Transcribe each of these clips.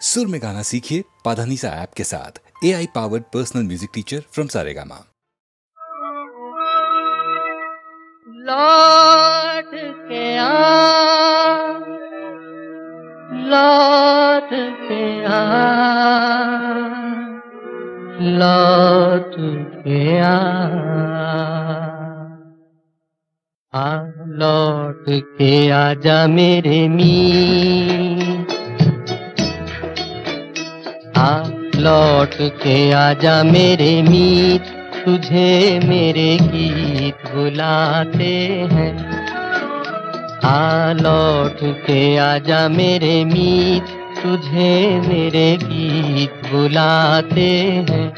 सुर में गाना सीखिए पाधानीसा ऐप के साथ। AI powered personal music teacher from Saregama. लौट के आ, लौट के आ, लौट के आ लौट के आजा मेरे मीत, आ लौट के आजा मेरे मीत, तुझे मेरे गीत बुलाते हैं। आ लौट के आजा मेरे मीत, तुझे मेरे गीत बुलाते हैं।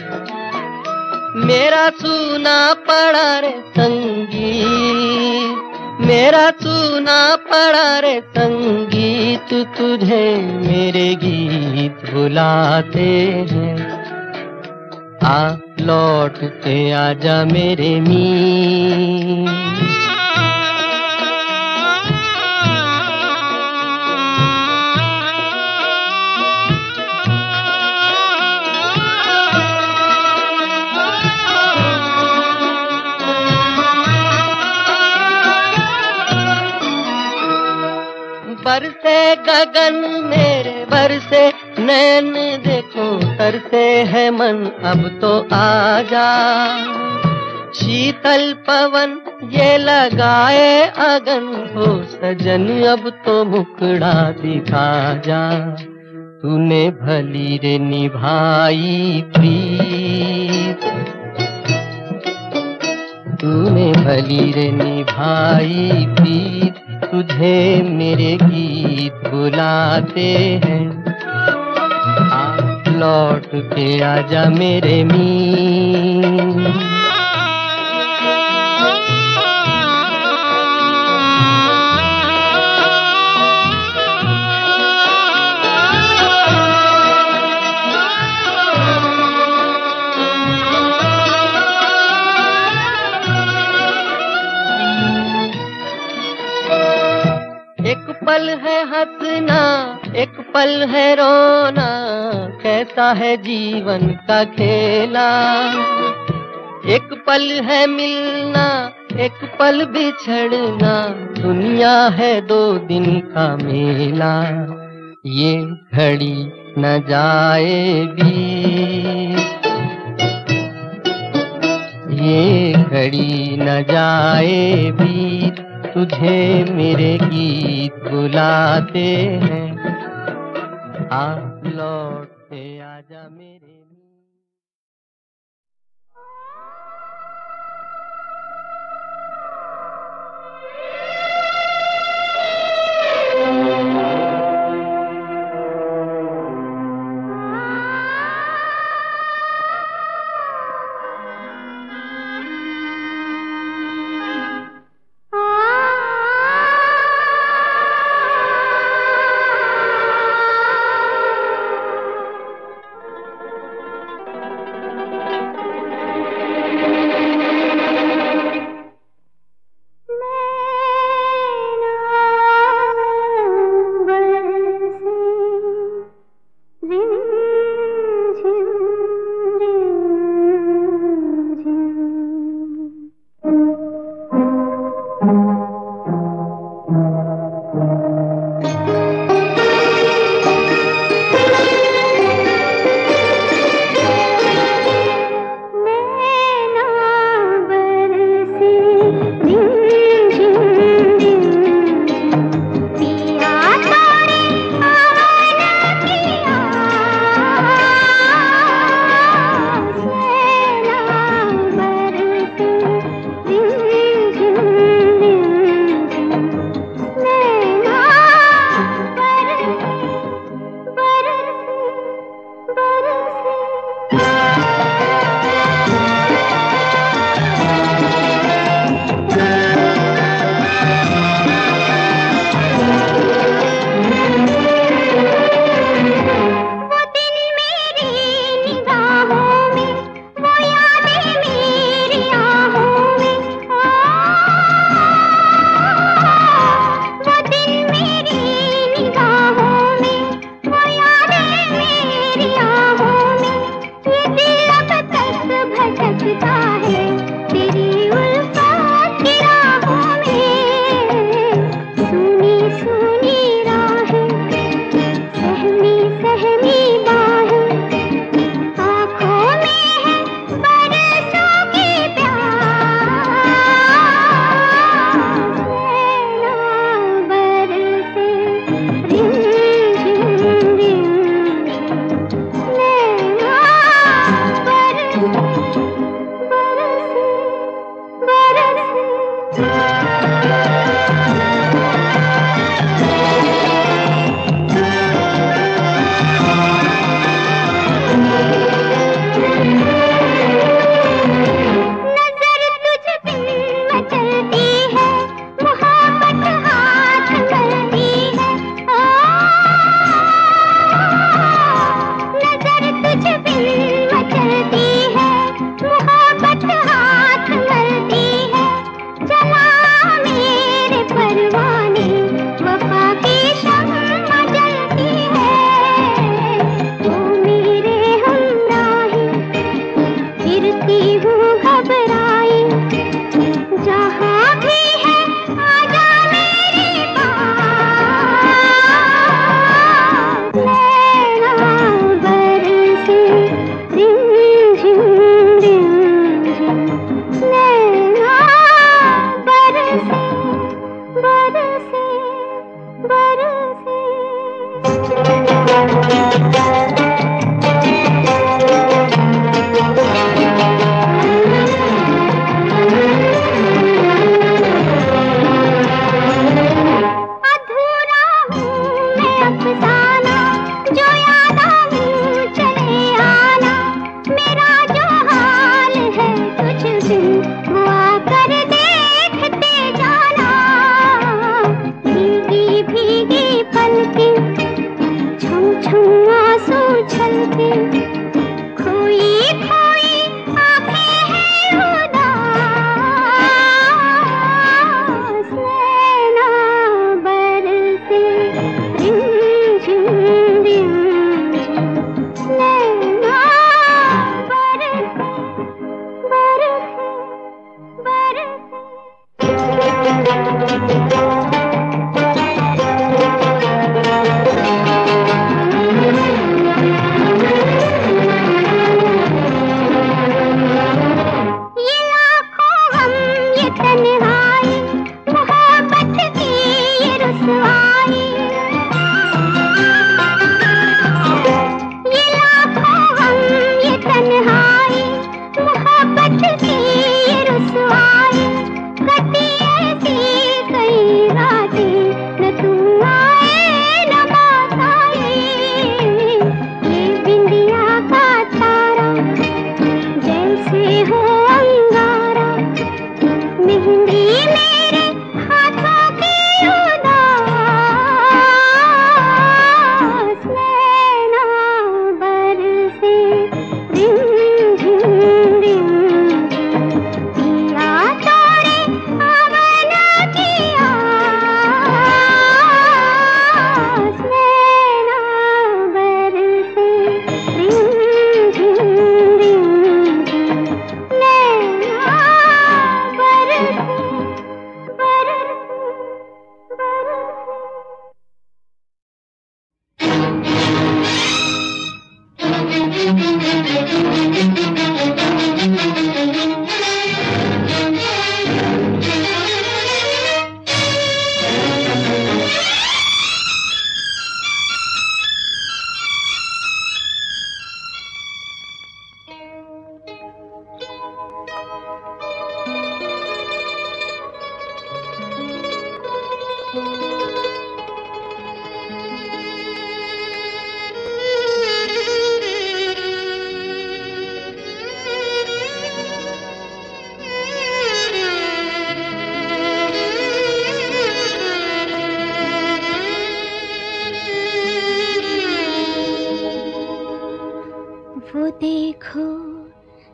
मेरा सूना पड़ा रे संगीत, मेरा सूना पड़ा रे संगीत, तुझे मेरे गीत बुलाते हैं। आ लौट के आजा मेरे मीत। बरसे गगन मेरे बरसे नैन, देखो तरसे है मन, अब तो आजा। शीतल पवन ये लगाए अगन, हो सजन अब तो मुखड़ा दिखा जा। तूने भली रे निभाई प्रीत, तूने भली रे निभाई प्रीत, तुझे मेरे गीत बुलाते हैं। आ लौट के आजा मेरे मीत। एक पल है हंसना, एक पल है रोना, कैसा है जीवन का खेला। एक पल है मिलना, एक पल बिछड़ना, दुनिया है 2 दिन का मेला। ये घड़ी न जाए बीत, ये घड़ी न जाए बीत, तुझे मेरे गीत बुलाते हैं। आ लौट के आजा मेरे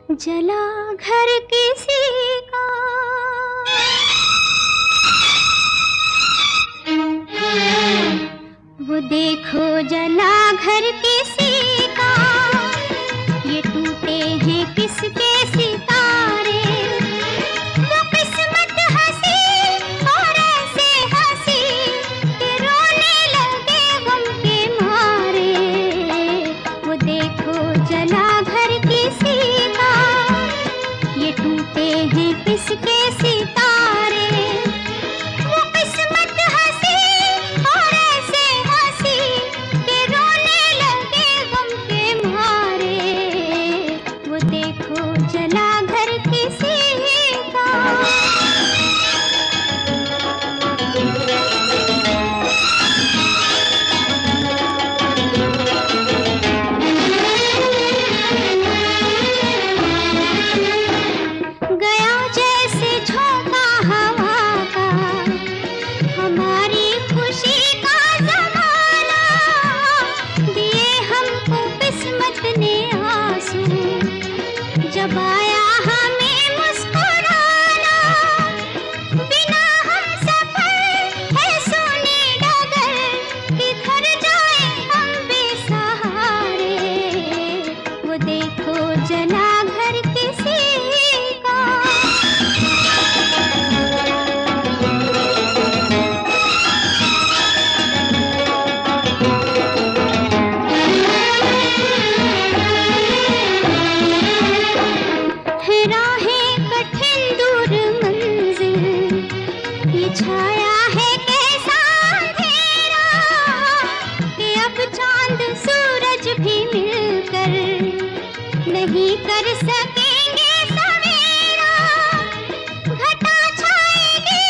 जला घर किसी का, वो देखो जला घर किसी का, ये टूटे हैं किसके सितारे, वो किस्मत हंसी और ऐसे हंसी कि रोने लगे गम के मारे, वो देखो जला घर किसी का, ये टूटे हैं किसके सितारे, वो किस्मत हंसी और ऐसे हंसी कि रोने लगे गम के मारे, वो देखो जला घर किसी का। गया जैसे झोंका हवा का, हमारी खुशी का ज़माना, दिए हमको किस्मत ने आंसू, जब आया हमें मुस्कुराना, बिना हम सफर है सोने डगर, किधर जाए हम बेसहारे, वो देखो जला घर किसी का। है राहें कठिन दूर मंजिल, ये छाया है कैसा अंधेरा, कि अब चांद सूरज भी मिलकर नहीं कर सकेंगे सवेरा, घटा छाएगी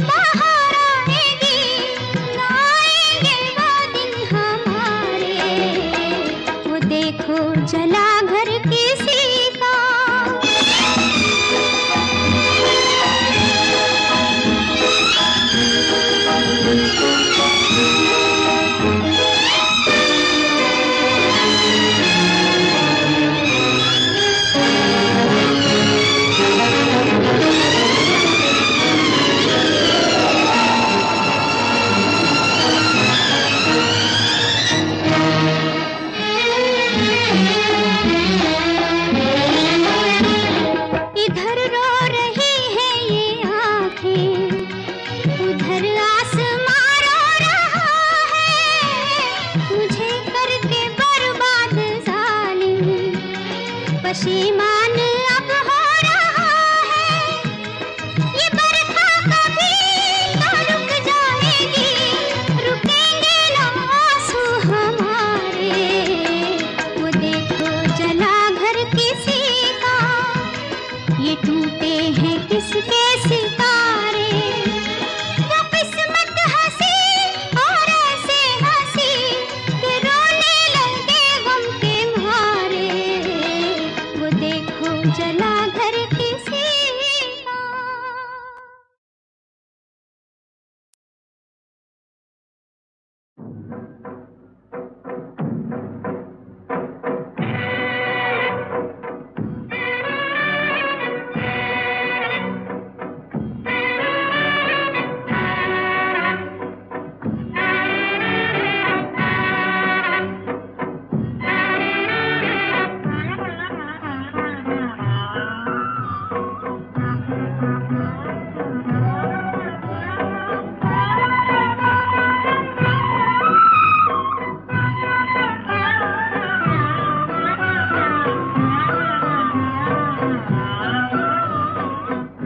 बाहर आएगी, ना आएंगे वो दिन हमारे, वो देखो जला घर किसी का। पशीमान अब हो रहा है। ये बरखा कभी ना रुक जाएगी, रुकेंगे ना आंसू हमारे। वो देखो जला घर किसी का, ये टूटे हैं किसके सितारे। वो किस्मत हंसी और ऐसे हंसी कि रोने लगे गम के मारे। वो देखो जला घर किसी का।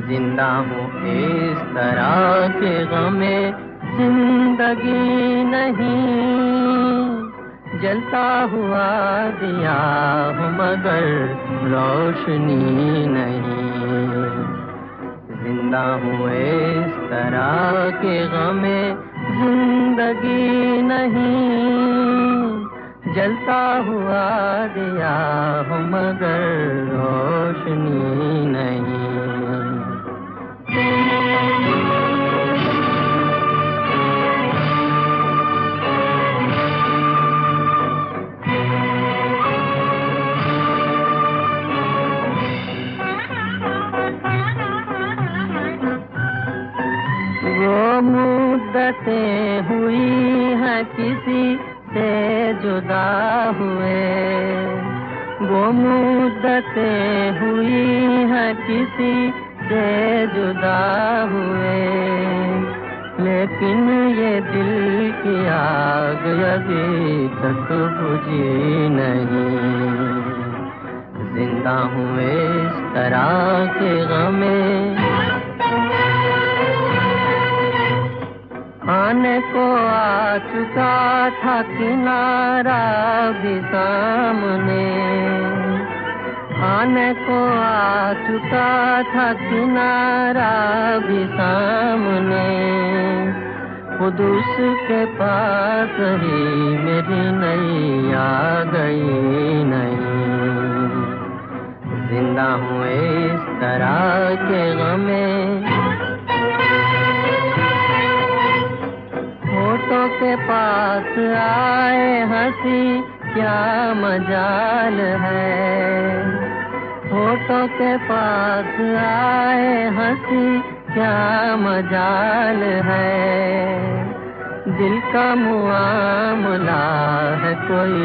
जिंदा हूँ इस तरह के गमे जिंदगी नहीं, जलता हुआ दिया हूँ मगर रोशनी नहीं। जिंदा हूँ इस तरह के गमे जिंदगी नहीं, जलता हुआ दिया हूँ मगर रोशनी नहीं। वो मुद्दतें हुई हैं किसी से जुदा हुए, वो मुद्दतें हुई हैं किसी से जुदा हुए, लेकिन ये दिल की आग अभी तक बुझी नहीं। जिंदा हूँ इस तरह के गमे, आने को आ चुका था किनारा भी सामने, आने को आ चुका था किनारा भी सामने। खुद उसके पास ही मेरी नैया गई नहीं। जिंदा हूँ इस तरह के गमे, होठों के पास आए हंसी क्या मजाल है, होठों के पास आए हंसी क्या मजाल है। दिल का मुआमला है कोई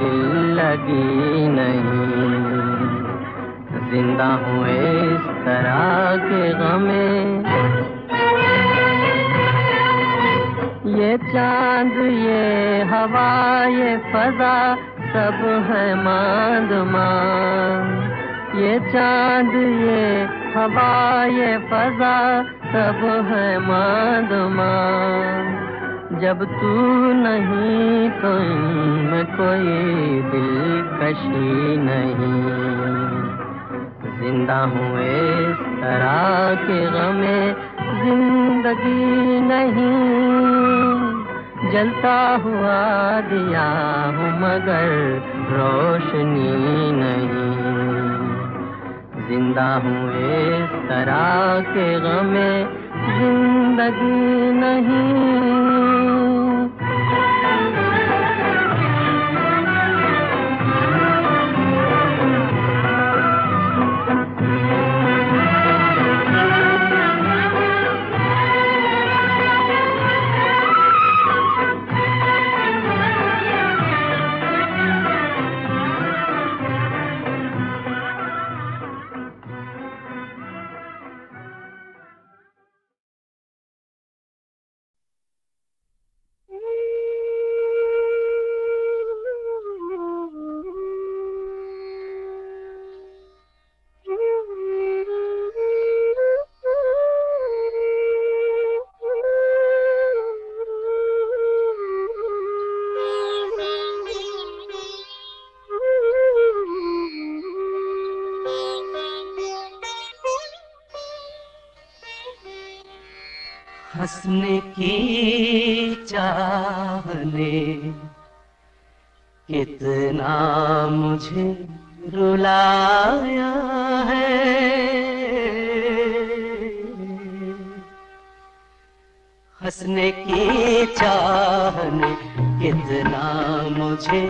दिल लगी नहीं। जिंदा हूँ इस तरह के गमे, ये चांद ये हवा ये फजा सब है मांद मांद। ये चांद ये हवा ये फजा सब है मांद मांद। जब तू नहीं तो इनमें कोई दिलकशी नहीं। जिंदा हूँ इस तरह के गमे जिंदगी नहीं, जलता हुआ दिया हूँ मगर रोशनी नहीं। जिंदा हूँ इस तरह के गमे जिंदगी नहीं। हंसने की चाहने कितना मुझे रुलाया है। हंसने की चाहने कितना मुझे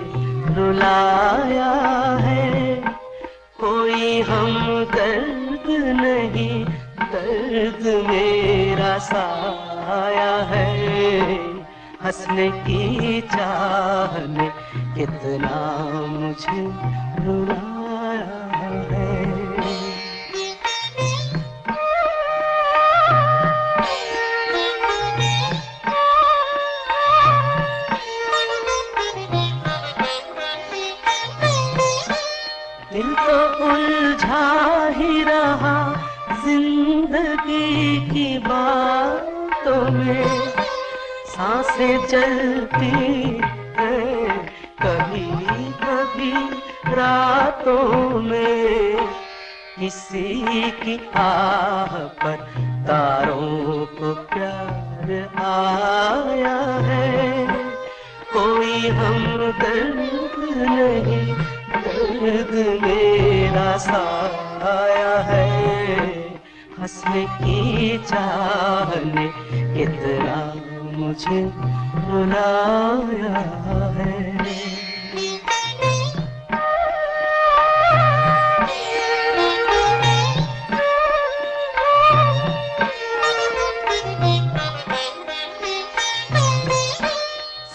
रुलाया है। कोई हमदर्द नहीं, दर्द मेरा साया है। हंसने की चाहने कितना मुझे रुलाया है। दिल तो उलझा ही रहा जिंदगी की बातों में। सांसें चलती हैं कभी कभी रातों में। किसी की आह पर तारों को प्यार आया है। कोई हमदर्द नहीं, दर्द मेरा साया है। हंसने की चाहने कितना मुझे रुलाया है।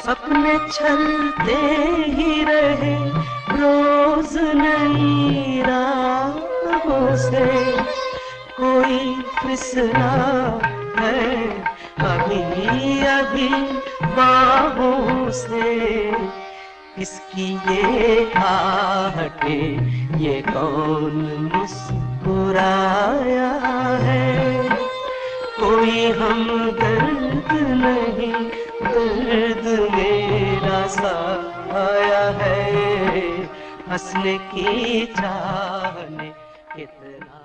सपने चलते ही रहे रोज नई राहों से। कोई फिसला है अभी अभी बाहों से। किसकी ये आहटें, ये कौन मुस्कुराया है। कोई हमदर्द नहीं, दर्द मेरा साया है। हंसने की चाहने कितना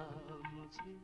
मुझे।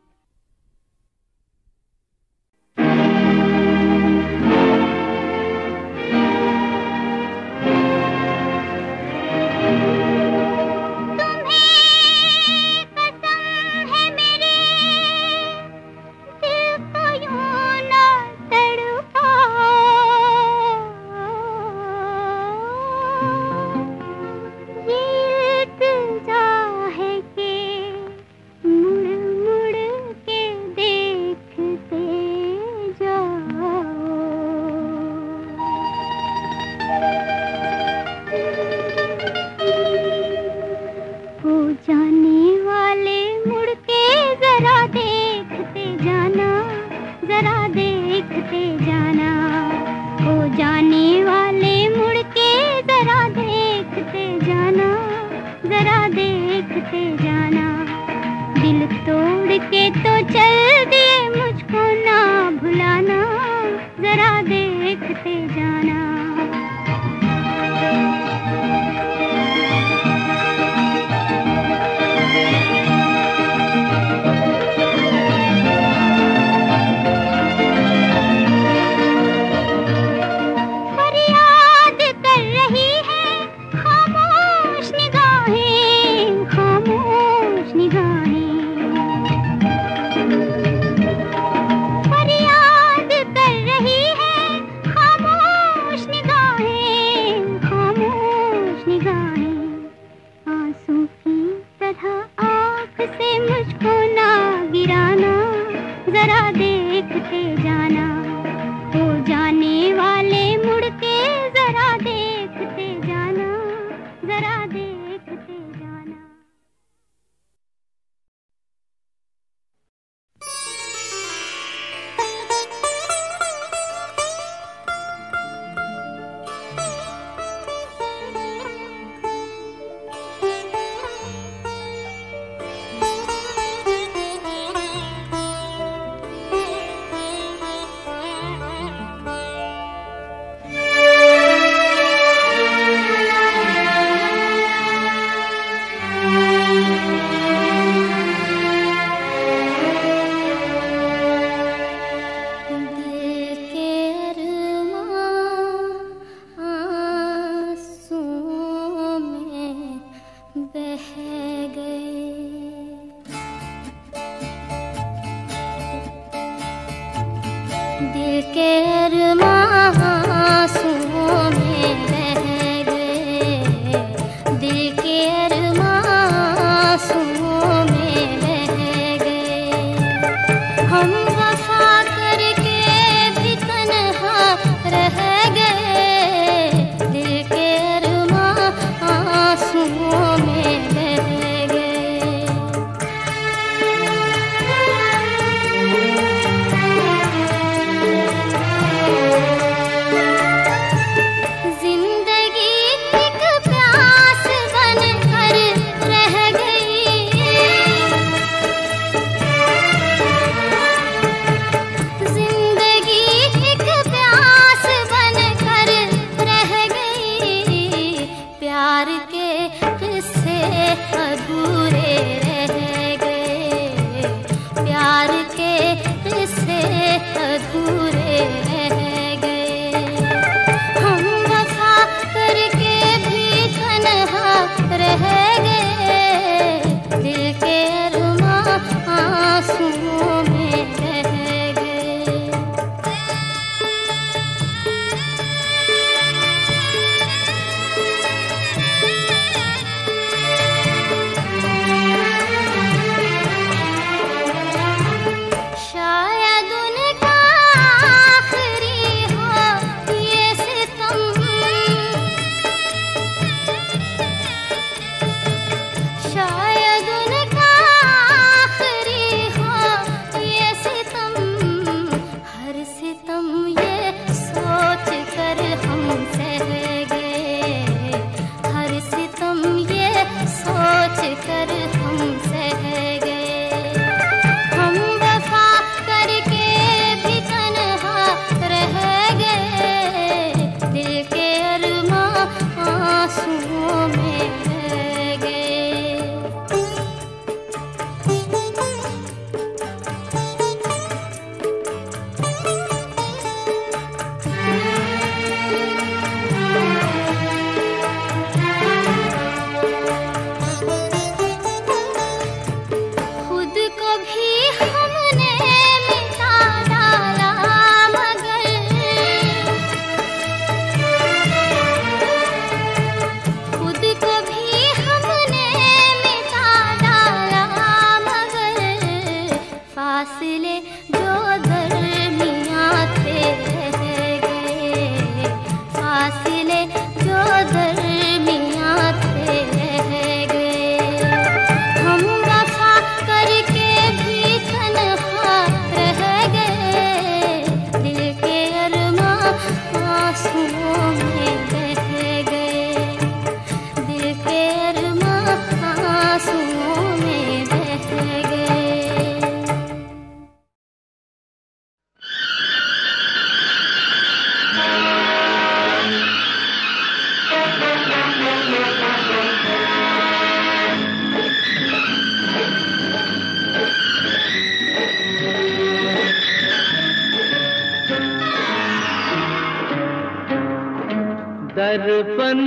दर्पण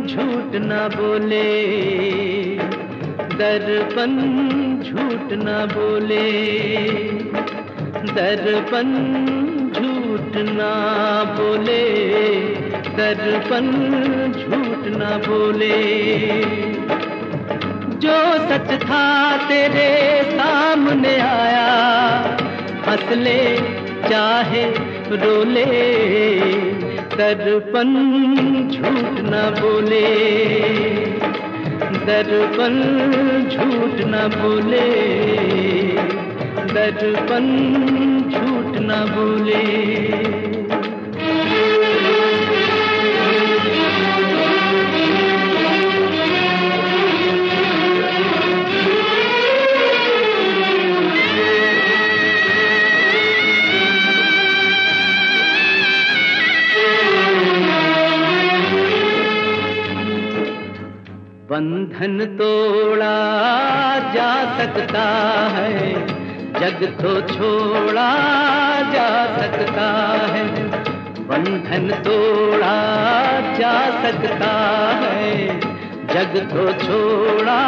झूठ न बोले, दर्पण झूठ न बोले, दर्पण झूठ न बोले, दर्पण झूठ न बोले। जो सच था तेरे सामने आया, हंस ले चाहे रो ले, दर्पण झूठ न बोले, दर्पण झूठ न बोले, दर्पण झूठ न बोले। बंधन तोड़ा जा सकता है, जग तो छोड़ा जा सकता है। बंधन तोड़ा जा सकता है, जग तो छोड़ा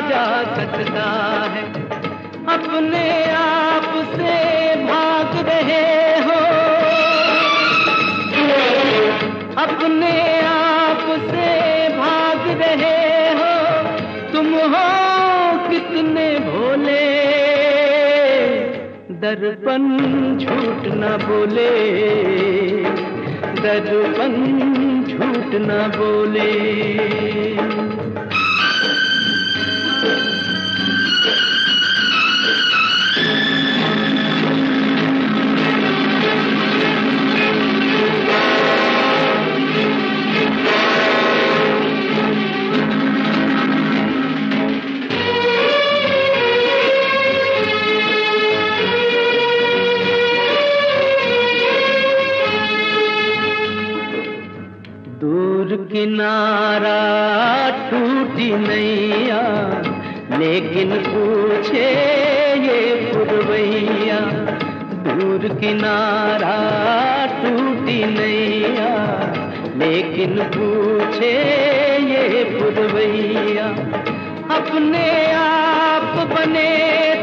जा सकता है। अपने आप से भाग रहे हो, अपने आप से भाग रहे हो, तुम हो कितने भोले। दर्पण झूठ न बोले, दर्पण झूठ न बोले। किनारा टूटी नैया, लेकिन पूछे ये पुरवैया। दूर किनारा टूटी नैया, लेकिन पूछे ये पुरवैया। अपने आप बने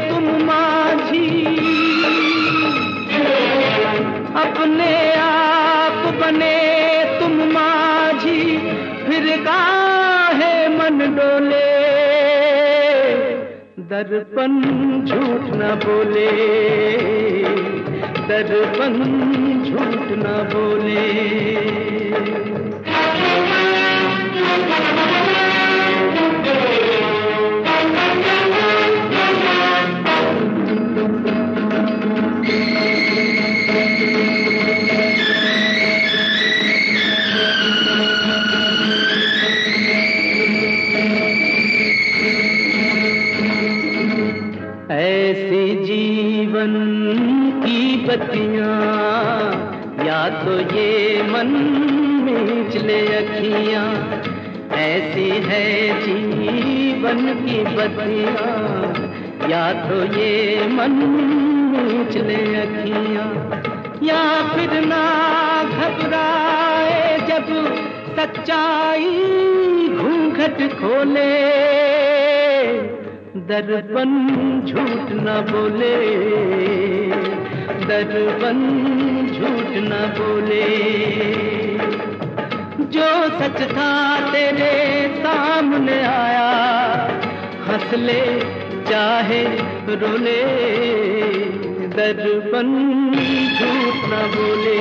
तुम माझी, अपने आप बने तुम माझी, फिर काहे मन डोले। दर्पण झूठ न बोले, दर्पण झूठ न बोले। ऐसी जीवन की बत्तियां, या तो ये मन मींच ले अखियां। ऐसी है जीवन की बत्तियां, या तो ये मन मींच ले अखियां। या फिर ना घबराए जब सच्चाई घूंघट खोले। दर्पण झूठ न बोले, दर्पण झूठ न बोले। जो सच था तेरे सामने आया, हंस ले चाहे रो ले। दर्पण झूठ न बोले,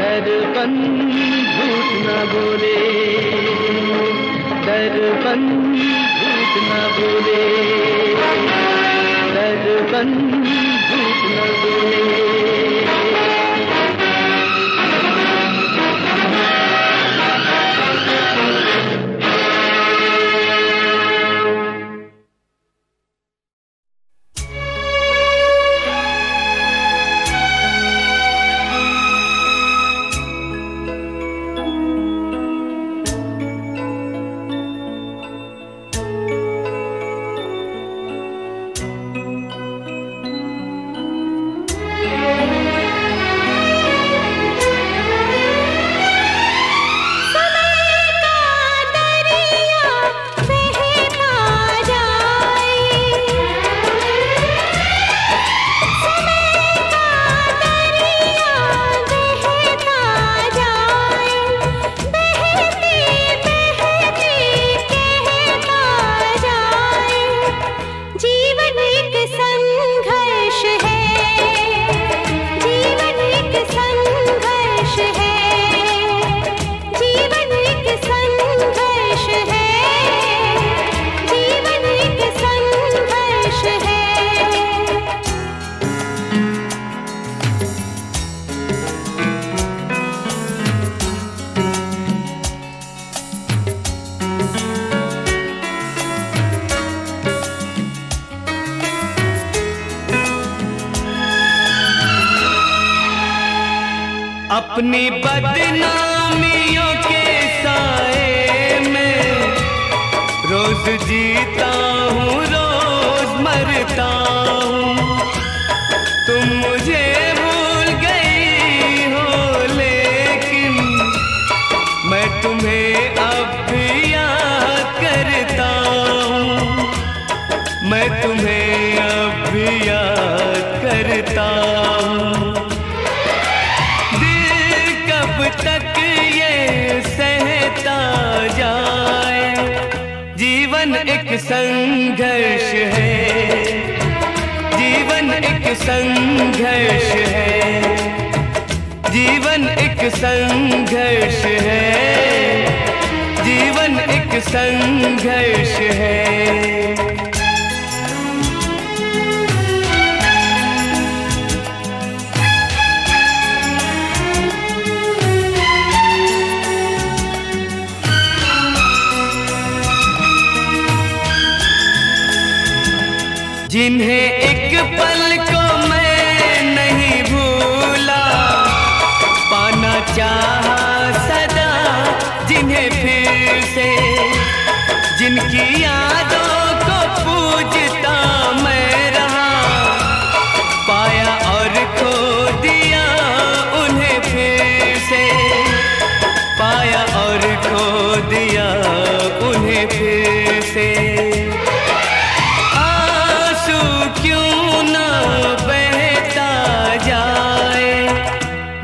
दर्पण झूठ न बोले, दर्पण झूठ न बोले, दर्पण झूठ न बोले। अपनी बदनामियों के साए में रोज जीता हूँ, रोज मरता हूँ। तुम मुझे भूल गई हो, लेकिन मैं तुम्हें अब भी जीवन एक संघर्ष है, जीवन एक संघर्ष है, जीवन एक संघर्ष है, जीवन एक संघर्ष है। जिन्हें एक पल को मैं नहीं भूला, पाना चाहा सदा जिन्हें फिर से, जिनकी यादों को पूजता मैं रहा, पाया और खो दिया उन्हें फिर से, पाया और खो दिया उन्हें फिर से।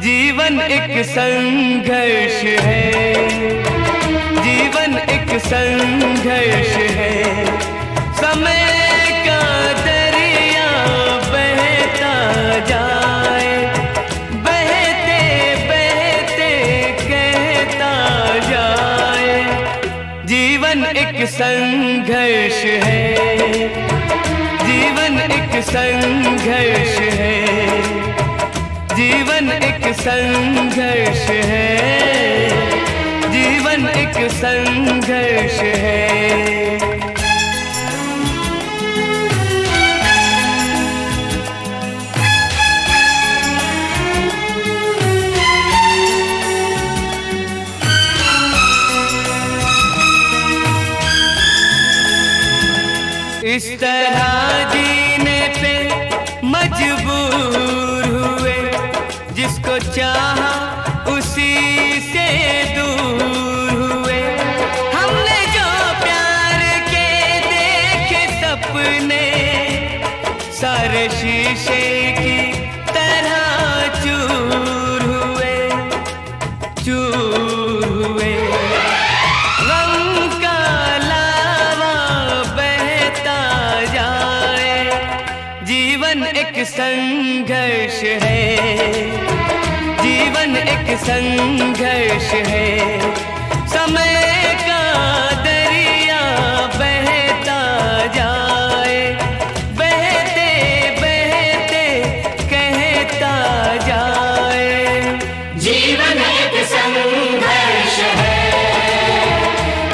जीवन एक संघर्ष है, जीवन एक संघर्ष है, समय का दरिया बहता जाए, बहते बहते कहता जाए। जीवन एक संघर्ष है, जीवन एक संघर्ष है, जीवन एक संघर्ष है, जीवन एक संघर्ष है। इस तरह जीने पे मजबूर हुए, जिसको चाहा उसी से दूर हुए। हमने जो प्यार के देखे सपने, सारे शीशे की तरह चूर हुए, चूर हुए। गम का लावा बहता जाए, जीवन एक संघर्ष है, जीवन एक संघर्ष है, समय का दरिया बहता जाए, बहते बहते कहता जाए। जीवन एक संघर्ष है,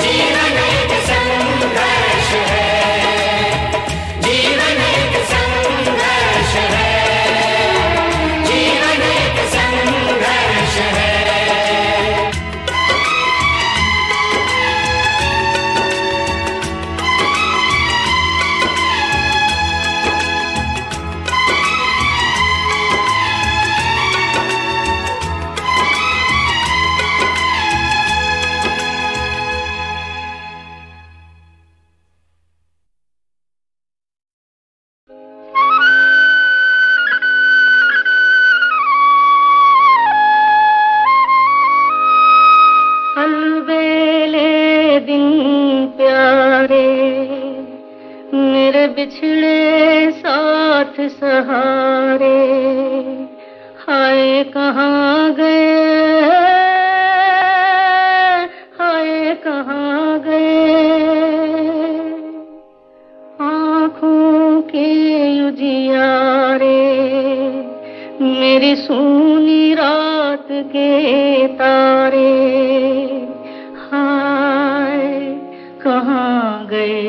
जीवन एक संघर्ष है, जीवन एक संघर्ष है, जीवन एक संघर्ष है। अलबेले दिन प्यारे, मेरे बिछड़े साथ सहारे, हाय कहाँ गए, हाय कहाँ गए। आँखों के उजियारे, मेरी सूनी रात के तारे, हाय कहाँ गए।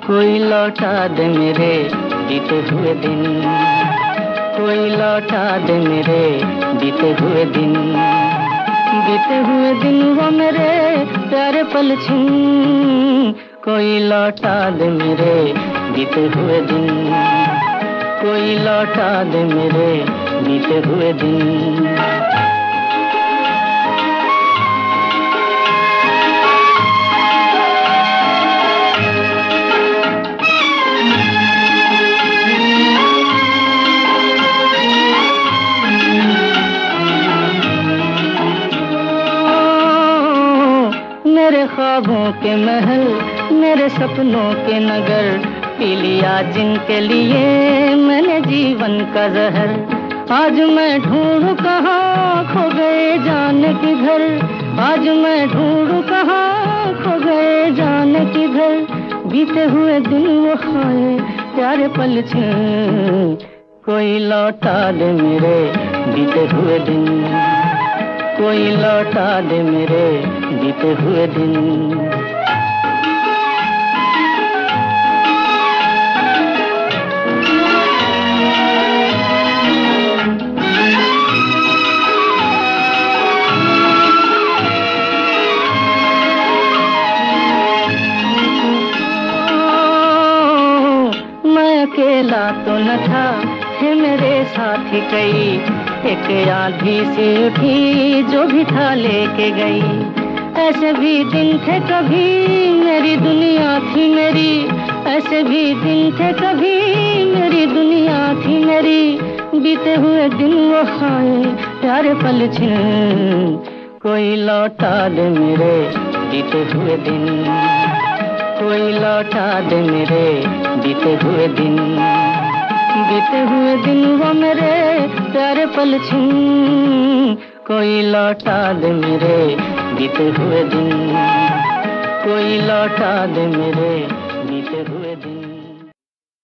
कोई लौटा दे मेरे बीते हुए दिन, कोई लौटा दे मेरे बीते हुए दिन, बीते हुए दिन वो मेरे प्यारे पल छिन। कोई लौटा दे मेरे बीते हुए दिन, कोई लौटा दे मेरे बीते हुए दिन। ख्वाबों के महल, मेरे सपनों के नगर, पी लिया जिनके लिए मैंने जीवन का जहर। आज मैं ढूंढूं कहाँ खो गए जाने किधर, आज मैं ढूंढूं कहाँ खो गए जाने किधर। बीते हुए दिन वो खाए प्यारे पल छिन, कोई लौटा दे मेरे बीते हुए दिन, कोई लौटा दे मेरे बीते हुए दिन। अकेला तो न था, थे मेरे साथी कई, एक आंधी सी उठी जो भी था लेके गई। ऐसे भी दिन थे कभी मेरी दुनिया थी मेरी, ऐसे भी दिन थे कभी मेरी दुनिया थी मेरी। बीते हुए दिन वो खाए प्यारे पल छिन, कोई लौटा दे मेरे बीते हुए दिन, कोई लौटा दे मेरे बीते हुए दिन। बीते हुए दिन वो मेरे प्यारे पल छिन, कोई लौटा दे मेरे बीते हुए दिन, कोई लौटा दे मेरे बीते हुए दिन।